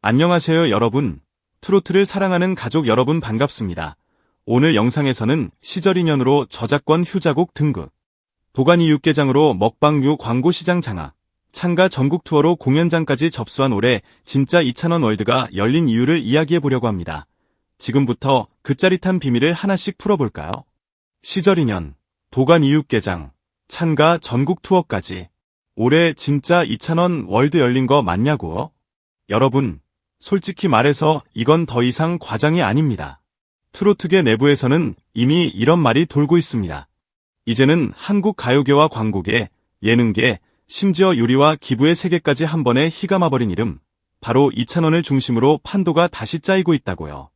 안녕하세요 여러분. 트로트를 사랑하는 가족 여러분 반갑습니다. 오늘 영상에서는 시절 인연으로 저작권 휴자곡 등극, 도가니 육개장으로 먹방류 광고 시장 장악, 창가 전국 투어로 공연장까지 접수한 올해 진짜 이찬원 월드가 열린 이유를 이야기해보려고 합니다. 지금부터 그 짜릿한 비밀을 하나씩 풀어볼까요? 시절 인연, 도가니 육개장, 창가 전국 투어까지. 올해 진짜 이찬원 월드 열린 거 맞냐고요? 여러분, 솔직히 말해서 이건 더 이상 과장이 아닙니다. 트로트계 내부에서는 이미 이런 말이 돌고 있습니다. 이제는 한국 가요계와 광고계, 예능계, 심지어 요리와 기부의 세계까지 한 번에 휘감아버린 이름, 바로 이찬원을 중심으로 판도가 다시 짜이고 있다고요.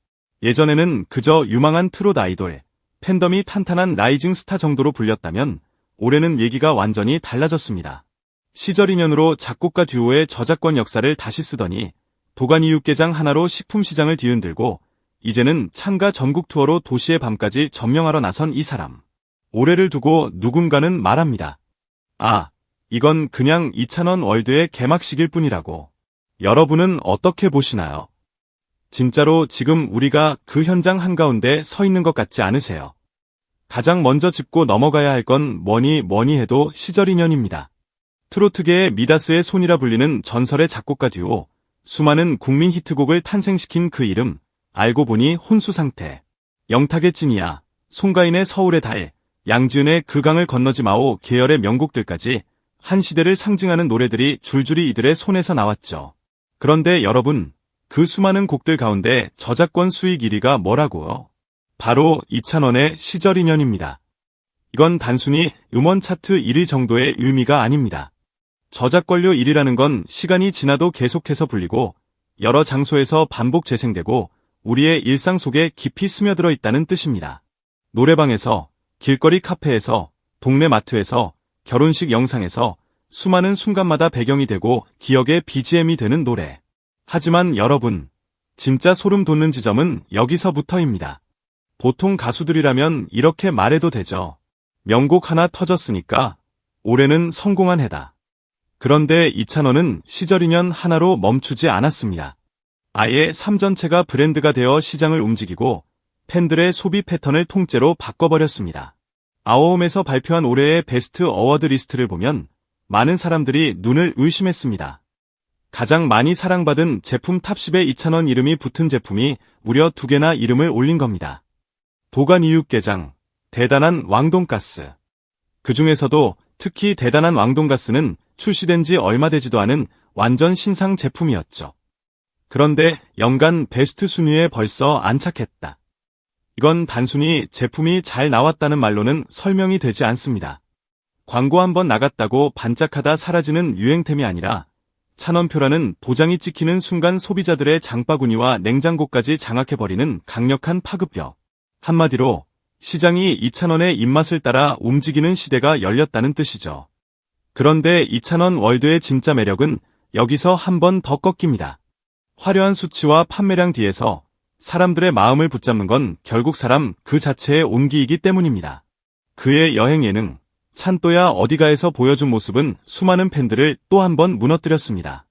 예전에는 그저 유망한 트롯 아이돌, 팬덤이 탄탄한 라이징 스타 정도로 불렸다면 올해는 얘기가 완전히 달라졌습니다. 시절 인연으로 작곡가 듀오의 저작권 역사를 다시 쓰더니 도가니 육개장 하나로 식품시장을 뒤흔들고 이제는 창가 전국 투어로 도시의 밤까지 점령하러 나선 이 사람. 올해를 두고 누군가는 말합니다. 아, 이건 그냥 이찬원 월드의 개막식일 뿐이라고. 여러분은 어떻게 보시나요? 진짜로 지금 우리가 그 현장 한가운데 서 있는 것 같지 않으세요? 가장 먼저 짚고 넘어가야 할 건 뭐니 해도 시절 인연입니다. 트로트계의 미다스의 손이라 불리는 전설의 작곡가 듀오, 수많은 국민 히트곡을 탄생시킨 그 이름, 알고 보니 혼수 상태. 영탁의 찐이야, 송가인의 서울의 달, 양지은의 그 강을 건너지 마오 계열의 명곡들까지 한 시대를 상징하는 노래들이 줄줄이 이들의 손에서 나왔죠. 그런데 여러분, 그 수많은 곡들 가운데 저작권 수익 1위가 뭐라고요? 바로 이찬원의 시절 인연입니다. 이건 단순히 음원 차트 1위 정도의 의미가 아닙니다. 저작권료 1위라는 건 시간이 지나도 계속해서 불리고 여러 장소에서 반복 재생되고 우리의 일상 속에 깊이 스며들어 있다는 뜻입니다. 노래방에서, 길거리 카페에서, 동네 마트에서, 결혼식 영상에서 수많은 순간마다 배경이 되고 기억의 BGM이 되는 노래. 하지만 여러분, 진짜 소름 돋는 지점은 여기서부터입니다. 보통 가수들이라면 이렇게 말해도 되죠. 명곡 하나 터졌으니까 올해는 성공한 해다. 그런데 이찬원은 시절 인연 하나로 멈추지 않았습니다. 아예 삶 전체가 브랜드가 되어 시장을 움직이고 팬들의 소비 패턴을 통째로 바꿔버렸습니다. 아워홈에서 발표한 올해의 베스트 어워드 리스트를 보면 많은 사람들이 눈을 의심했습니다. 가장 많이 사랑받은 제품 탑10에 이찬원 이름이 붙은 제품이 무려 2개나 이름을 올린 겁니다. 도가니 육개장, 대단한 왕돈가스. 그 중에서도 특히 대단한 왕돈가스는 출시된 지 얼마 되지도 않은 완전 신상 제품이었죠. 그런데 연간 베스트 순위에 벌써 안착했다. 이건 단순히 제품이 잘 나왔다는 말로는 설명이 되지 않습니다. 광고 한번 나갔다고 반짝하다 사라지는 유행템이 아니라 찬원표라는 도장이 찍히는 순간 소비자들의 장바구니와 냉장고까지 장악해버리는 강력한 파급력. 한마디로 시장이 이찬원의 입맛을 따라 움직이는 시대가 열렸다는 뜻이죠. 그런데 이찬원 월드의 진짜 매력은 여기서 한 번 더 꺾입니다. 화려한 수치와 판매량 뒤에서 사람들의 마음을 붙잡는 건 결국 사람 그 자체의 온기이기 때문입니다. 그의 여행 예능, 찬또야 어디가에서 보여준 모습은 수많은 팬들을 또 한 번 무너뜨렸습니다.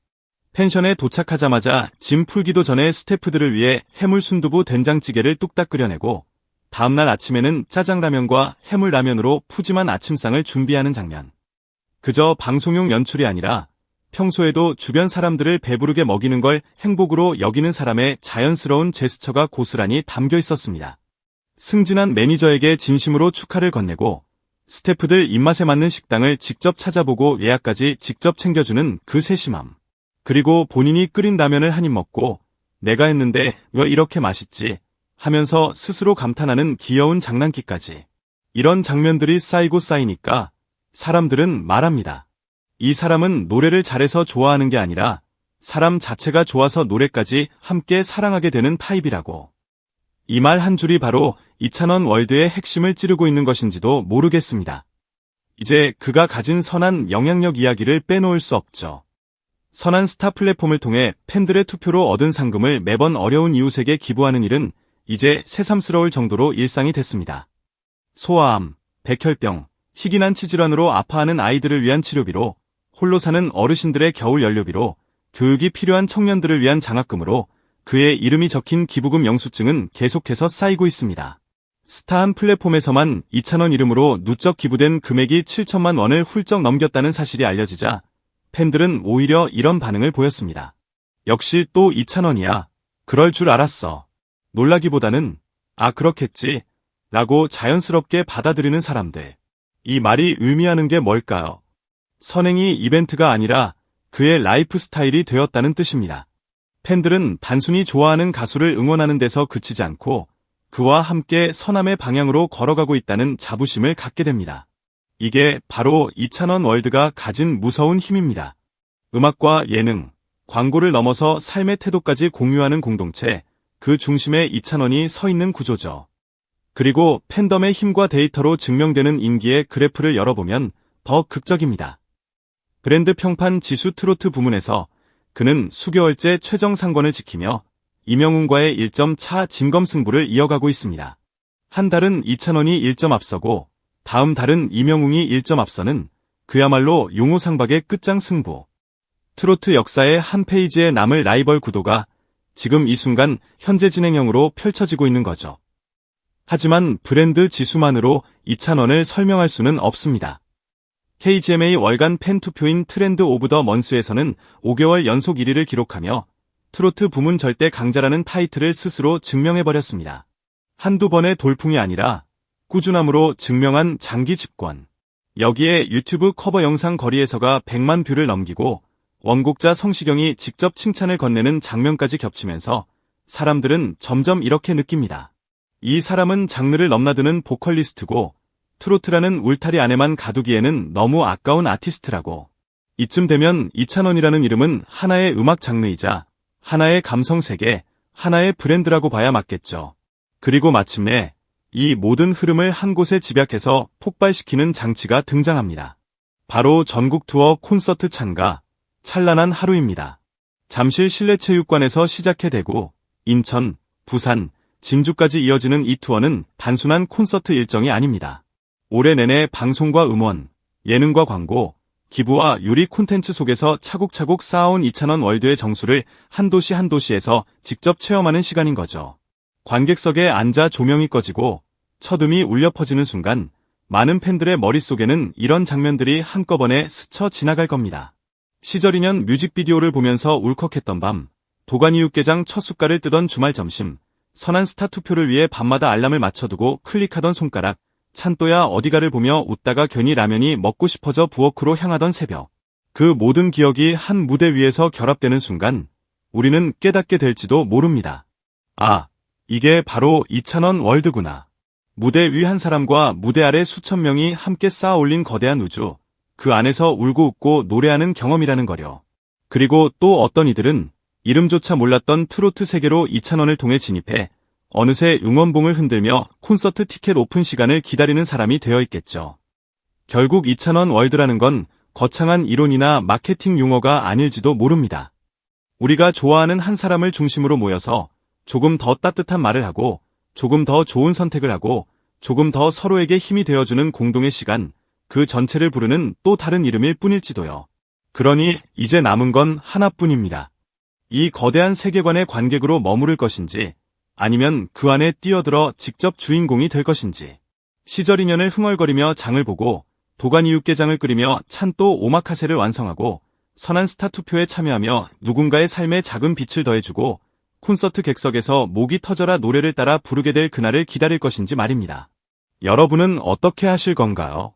펜션에 도착하자마자 짐 풀기도 전에 스태프들을 위해 해물 순두부 된장찌개를 뚝딱 끓여내고 다음날 아침에는 짜장라면과 해물라면으로 푸짐한 아침상을 준비하는 장면. 그저 방송용 연출이 아니라 평소에도 주변 사람들을 배부르게 먹이는 걸 행복으로 여기는 사람의 자연스러운 제스처가 고스란히 담겨 있었습니다. 승진한 매니저에게 진심으로 축하를 건네고 스태프들 입맛에 맞는 식당을 직접 찾아보고 예약까지 직접 챙겨주는 그 세심함. 그리고 본인이 끓인 라면을 한 입 먹고 내가 했는데 왜 이렇게 맛있지? 하면서 스스로 감탄하는 귀여운 장난기까지. 이런 장면들이 쌓이고 쌓이니까 사람들은 말합니다. 이 사람은 노래를 잘해서 좋아하는 게 아니라 사람 자체가 좋아서 노래까지 함께 사랑하게 되는 타입이라고. 이 말 한 줄이 바로 이찬원 월드의 핵심을 찌르고 있는 것인지도 모르겠습니다. 이제 그가 가진 선한 영향력 이야기를 빼놓을 수 없죠. 선한 스타 플랫폼을 통해 팬들의 투표로 얻은 상금을 매번 어려운 이웃에게 기부하는 일은 이제 새삼스러울 정도로 일상이 됐습니다. 소아암, 백혈병, 희귀난 치질환으로 아파하는 아이들을 위한 치료비로, 홀로 사는 어르신들의 겨울 연료비로, 교육이 필요한 청년들을 위한 장학금으로 그의 이름이 적힌 기부금 영수증은 계속해서 쌓이고 있습니다. 스타 한 플랫폼에서만 이찬원 이름으로 누적 기부된 금액이 7천만 원을 훌쩍 넘겼다는 사실이 알려지자 팬들은 오히려 이런 반응을 보였습니다. 역시 또 이찬원이야. 그럴 줄 알았어. 놀라기보다는 아 그렇겠지 라고 자연스럽게 받아들이는 사람들. 이 말이 의미하는 게 뭘까요? 선행이 이벤트가 아니라 그의 라이프 스타일이 되었다는 뜻입니다. 팬들은 단순히 좋아하는 가수를 응원하는 데서 그치지 않고 그와 함께 선함의 방향으로 걸어가고 있다는 자부심을 갖게 됩니다. 이게 바로 이찬원 월드가 가진 무서운 힘입니다. 음악과 예능, 광고를 넘어서 삶의 태도까지 공유하는 공동체, 그 중심에 이찬원이 서 있는 구조죠. 그리고 팬덤의 힘과 데이터로 증명되는 인기의 그래프를 열어보면 더 극적입니다. 브랜드 평판 지수 트로트 부문에서 그는 수개월째 최정 상권을 지키며 이명웅과의 1점 차 진검승부를 이어가고 있습니다. 한 달은 이찬원이 1점 앞서고 다음 달은 이명웅이 1점 앞서는 그야말로 용호상박의 끝장 승부. 트로트 역사의 한 페이지에 남을 라이벌 구도가 지금 이 순간 현재 진행형으로 펼쳐지고 있는 거죠. 하지만 브랜드 지수만으로 이찬원을 설명할 수는 없습니다. KGMA 월간 팬 투표인 트렌드 오브 더 먼스에서는 5개월 연속 1위를 기록하며 트로트 부문 절대 강자라는 타이틀을 스스로 증명해버렸습니다. 한두 번의 돌풍이 아니라 꾸준함으로 증명한 장기 집권. 여기에 유튜브 커버 영상 거리에서가 100만 뷰를 넘기고 원곡자 성시경이 직접 칭찬을 건네는 장면까지 겹치면서 사람들은 점점 이렇게 느낍니다. 이 사람은 장르를 넘나드는 보컬리스트고 트로트라는 울타리 안에만 가두기에는 너무 아까운 아티스트라고. 이쯤 되면 이찬원이라는 이름은 하나의 음악 장르이자 하나의 감성 세계, 하나의 브랜드라고 봐야 맞겠죠. 그리고 마침내 이 모든 흐름을 한 곳에 집약해서 폭발시키는 장치가 등장합니다. 바로 전국 투어 콘서트 참가, 찬란한 하루입니다. 잠실 실내체육관에서 시작해 대구, 인천, 부산, 진주까지 이어지는 이 투어는 단순한 콘서트 일정이 아닙니다. 올해 내내 방송과 음원, 예능과 광고, 기부와 유리 콘텐츠 속에서 차곡차곡 쌓아온 이찬원 월드의 정수를 한 도시 한 도시에서 직접 체험하는 시간인 거죠. 관객석에 앉아 조명이 꺼지고 첫음이 울려 퍼지는 순간 많은 팬들의 머릿속에는 이런 장면들이 한꺼번에 스쳐 지나갈 겁니다. 시절 인연 뮤직비디오를 보면서 울컥했던 밤, 도가니 육개장 첫 숟갈을 뜨던 주말 점심, 선한 스타 투표를 위해 밤마다 알람을 맞춰두고 클릭하던 손가락, 찬또야 어디가를 보며 웃다가 괜히 라면이 먹고 싶어져 부엌으로 향하던 새벽. 그 모든 기억이 한 무대 위에서 결합되는 순간 우리는 깨닫게 될지도 모릅니다. 아, 이게 바로 이찬원 월드구나. 무대 위 한 사람과 무대 아래 수천 명이 함께 쌓아 올린 거대한 우주, 그 안에서 울고 웃고 노래하는 경험이라는 거려. 그리고 또 어떤 이들은 이름조차 몰랐던 트로트 세계로 이찬원을 통해 진입해 어느새 응원봉을 흔들며 콘서트 티켓 오픈 시간을 기다리는 사람이 되어 있겠죠. 결국 이찬원 월드라는 건 거창한 이론이나 마케팅 용어가 아닐지도 모릅니다. 우리가 좋아하는 한 사람을 중심으로 모여서 조금 더 따뜻한 말을 하고 조금 더 좋은 선택을 하고 조금 더 서로에게 힘이 되어주는 공동의 시간, 그 전체를 부르는 또 다른 이름일 뿐일지도요. 그러니 이제 남은 건 하나뿐입니다. 이 거대한 세계관의 관객으로 머무를 것인지 아니면 그 안에 뛰어들어 직접 주인공이 될 것인지. 시절 인연을 흥얼거리며 장을 보고 도가니 육개장을 끓이며 찬또 오마카세를 완성하고 선한 스타 투표에 참여하며 누군가의 삶에 작은 빛을 더해주고 콘서트 객석에서 목이 터져라 노래를 따라 부르게 될 그날을 기다릴 것인지 말입니다. 여러분은 어떻게 하실 건가요?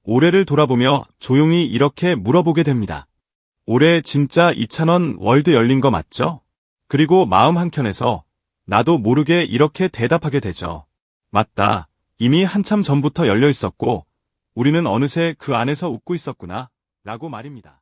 올해를 돌아보며 조용히 이렇게 물어보게 됩니다. 올해 진짜 이찬원 월드 열린 거 맞죠? 그리고 마음 한켠에서 나도 모르게 이렇게 대답하게 되죠. 맞다. 이미 한참 전부터 열려 있었고 우리는 어느새 그 안에서 웃고 있었구나 라고 말입니다.